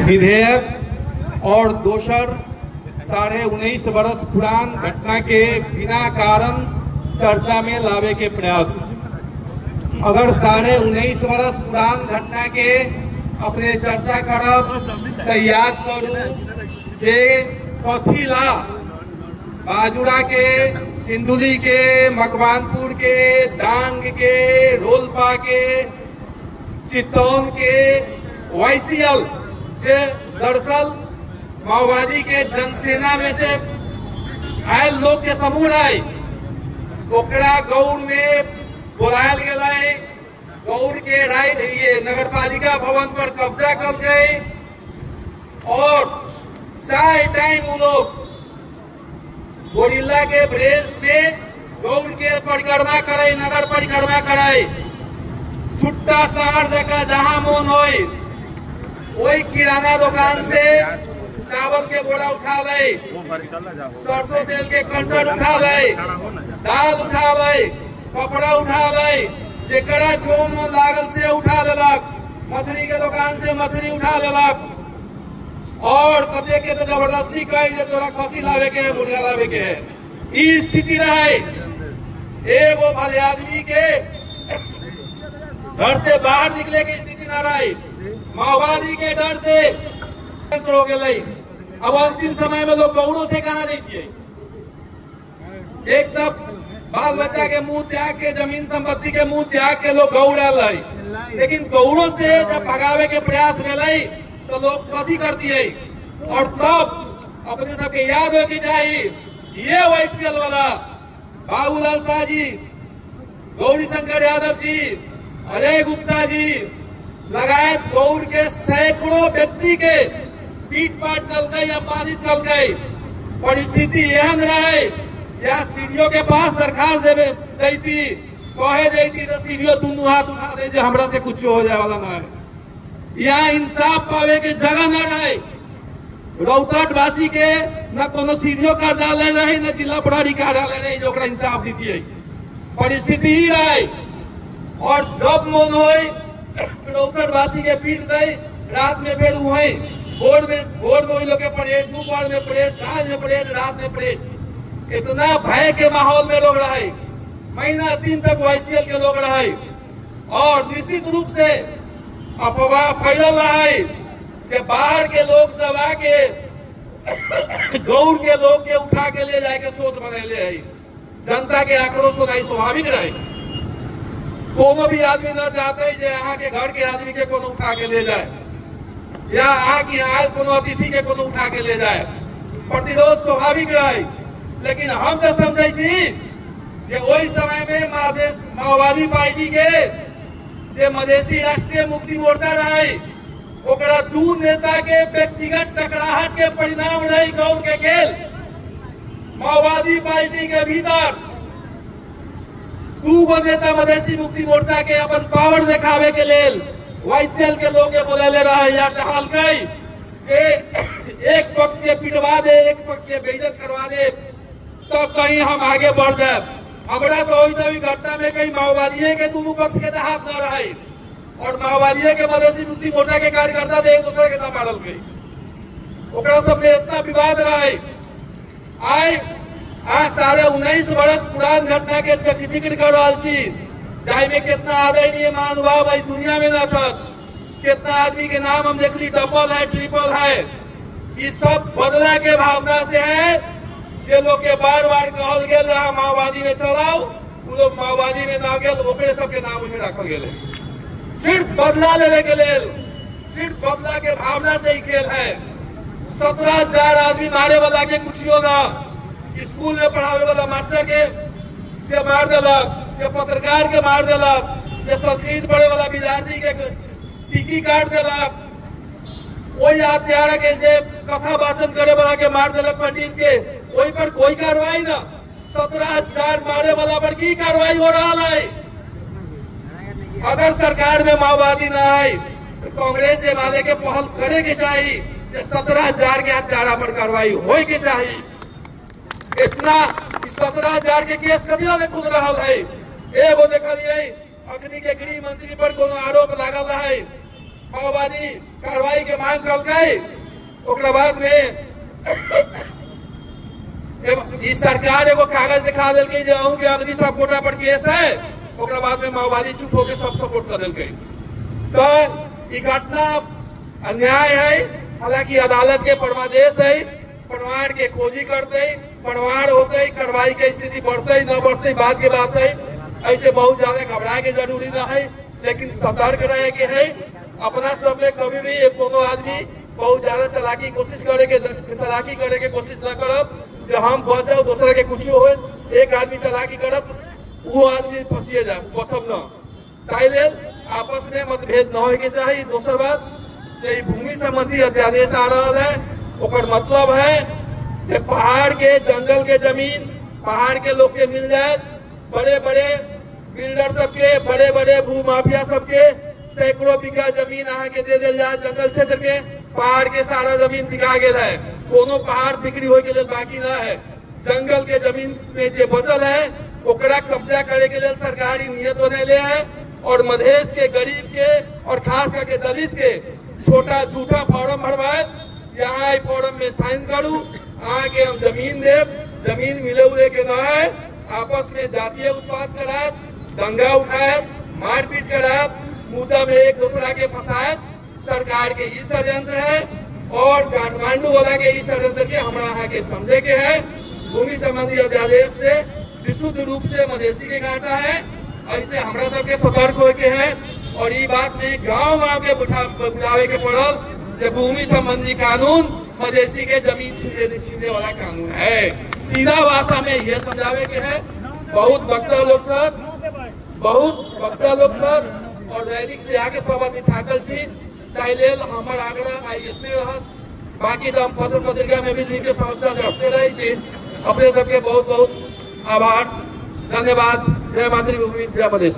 विधेयक और दोसर 19.5 बरस पुरान घटना के बिना कारण चर्चा में लावे के प्रयास। अगर 19.5 बरस पुरान घटना के अपने चर्चा करब तो याद करूं कि कथी ला बाजुरा के, सिंधुली के, मकवानपुर के, डांग के, रोलपा के, चित्तौन के वाईसीएल जे दरअसल माओवादी के जनसेना में से आयल लोग के समूह रहे, ओकरा गौड़ में बुलायल गए। गौड़ के ये नगरपालिका भवन पर कब्जा कर गए और चार टाइम वो लोग गोरिल्ला के ब्रेस में गौड़ के परिक्रमा करे, नगर परिक्रमा करे। छुट्टा शहर देखा जहां मोन हो वही किराना दुकान से चावल के बोरा उठा ले, सरसों तेल के कंटर उठा ले, दाल उठा ले, कपड़ा उठा ले, जेकरा जो मन लागल से उठा लेलक। मछली के दुकान से मछली उठा लेलक और कते के तो जबरदस्ती कही जे तोरा खसी लावे के, मुर्गा लावे के है। ई स्थिति रहे। एगो भले आदमी के घर से बाहर निकले की स्थिति न रही। माओवादी के डर से हो गए। अब अंतिम समय में लोग गौड़ों से कहा जाइए। एक तब बाल बच्चा के मुंह त्याग के, जमीन संपत्ति के मुंह त्याग के लोग गौड़ आए, लेकिन गौड़ों से जब भगावे के प्रयास मिले तो लोग कथी कर दिए। और तब अपने सबके याद हो कि चाहिए ये वाईसीएल वाला बाबूलाल शाह जी, गौरी शंकर यादव जी, अजय गुप्ता जी लगायत गौड़ के सैकड़ों व्यक्ति के पीट पाट कर गई, अपमानित कर गई। परिस्थिति एहन रहे या सीढ़ियों के पास दरखास्त देवे गई थी, कहे गई थी तो सीढ़ियों दोनों हाथ उठा दे जो हमरा से कुछ हो जाए वाला ना है। यहाँ इंसाफ पावे के जगह न रहे। रौतहट वासी के न कोनो सीढ़ियों कर डाले रहे, न जिला पदाधिकारी डाले रहे जो इंसाफ दी है। परिस्थिति ही रहे और जब मन हो रौतहट वासी के पीट गई, रात में फिर वही भोर में लोग के परेड, दोपहर में परेड, सांझ में परेड, रात में परेड। इतना भय के माहौल में लोग रहे। महीना 3 तक वाईसीएल के लोग रहे और निश्चित रूप से अफवाह फैलल रहे कि बाहर के लोग सब आके गौड़ के लोग के उठा के ले जाए के सोच बनेले है। जनता के आक्रोश होना स्वाभाविक रहे। कोनो भी आदमी न चाहते जो यहाँ के घर के आदमी के कोनो उठा के ले जाए या आके आयल कोनो अतिथि के कोनो उठा के ले जाए। प्रतिरोध स्वाभाविक रहे, लेकिन हम तो समझे कि वही समय में माओवादी पार्टी के जे मधेसी राष्ट्रीय मुक्ति मोर्चा रहे, ओकरा 2 नेता के व्यक्तिगत टकराहट के परिणाम रही गौड़ के खेल। माओवादी पार्टी के भीतर 2 नेता मधेसी मुक्ति मोर्चा के अपन पावर दिखावे के लेल वाईसीएल के लोग बोले रहे या चाहल गई एक पक्ष के पिटवा दे, एक पक्ष के बेइज्जत करवा दे तो कहीं हम आगे बढ़ जाए। हमरा तो वही घटना में कहीं माओवादी के दोनों पक्ष के हाथ न रहे और माओवादी के मधेसी मुक्ति मोर्चा के कार्यकर्ता थे एक दूसरे के साथ मारल गई। ओकरा सब में इतना विवाद रहे। आज 19.5 बरस पुरान घटना के जिक्र कर रहा छी, जाहि में कितना आदरणीय महानुभाव है दुनिया में न छत, कितना आदमी के नाम हम देखली, डबल है, ट्रिपल है। ये सब बदला के भावना से है जे लोग के बार बार कहल गेल रहा माओवादी में चलाओ, वो लोग माओवादी में ना गेल, ओकरे सबके नाम उसमें रखल गेले। सिर्फ बदला लेवे के लेल, सिर्फ बदला के भावना से ही खेल है। 17,000 आदमी मारे वाला के कुछ ना, स्कूल में पढ़ावे वाला मास्टर के मार दिलक, के पत्रकार के मार दिलक, के संस्कृत पढ़े वाला विद्यार्थी के टिकी काट दिलक, वही हत्यारा के जे कथा वाचन करे वाला के मार दिलक, पंडित के, वही पर कोई कार्रवाई ना। 17,000 मारे वाला पर की कार्रवाई हो रहा है। अगर सरकार में माओवादी न आए तो कांग्रेस वाले के पहल करे के चाहिए, 17,000 के हत्यारा पर कार्रवाई हो के चाहिए। इतना 17,000 के केस कभी ने खुद रहा है। एगो देखलिए अग्नि के गृह मंत्री पर कोनो आरोप लागल है माओवादी कार्रवाई के मांग कल ओकरा बाद में इस सरकार एगो कागज दिखा दिल के अगली सब कोटा पर केस है, ओकरा बाद में माओवादी चुप होकर सब सपोर्ट कर दिल। तो ये घटना अन्याय है। हालांकि अदालत के परमादेश है, परवार के खोजी करते, परवार होते, कार्रवाई की स्थिति बढ़ते न बढ़ते बाद के बात है। ऐसे बहुत ज्यादा घबरा के जरूरी न है, लेकिन सतर्क रहे के है। अपना सब में कभी भी कोनो आदमी बहुत ज्यादा चलाकी करे के कोशिश न करब, जो हम बच जाओ दूसरा के कुछ हो। एक आदमी चलाकी करब वो आदमी फंसिए जाए, बचब न। ताइले आपस में मतभेद न होके चाहिए। दूसरा बात, भूमि संबंधी अध्यादेश आ रहा है, ओकर मतलब है कि पहाड़ के जंगल के जमीन पहाड़ के लोग के मिल जाए। बड़े बड़े बिल्डर सबके, बड़े बड़े भू माफिया सबके सैकड़ों बीघा जमीन अहाँ के दे दिल जाए। जंगल क्षेत्र के पहाड़ के सारा जमीन बिका गया है, कोनो पहाड़ बिक्री हो के लिए बाकी न है। जंगल के जमीन में जो बचल है ओकरा कब्जा करे के लिए सरकारी नियत बनेले है। और मधेश के गरीब के और खास करके दलित के छोटा झूठा फॉर्म भरवाए, यहाँ फॉर्म में साइन करूँ, आगे हम जमीन दे, जमीन मिले हुए के न है। आपस में जातीय उत्पाद कराए, दंगा उठाए, मारपीट कराए, मुद्दा में एक दूसरा के फंसाए। सरकार के ई षड्यंत्र है और काठमांडू वाला के ई षड्यंत्र के हमारा यहाँ के समझे के है। भूमि संबंधी अध्यादेश से विशुद्ध रूप से मधेसी के घाटा है। ऐसे हमारा सबके सतर्क हो के है। और ये बात में गांव गांव के बुझावे के पड़ल कि भूमि संबंधी कानून मधेसी के जमीन छीने वाला कानून है। सीधा भाषा में यह समझावे के है। बहुत वक्ता लोग और रैली से आके सब आदमी थाकल छी। हमार आग्रह आई इतने रहा, बाकी तो हम पत्र पत्रिका में भी लिखे समस्या रखते रहे। अपने सबके बहुत बहुत आभार, धन्यवाद। जय मातृभूमि, जय प्रदेश।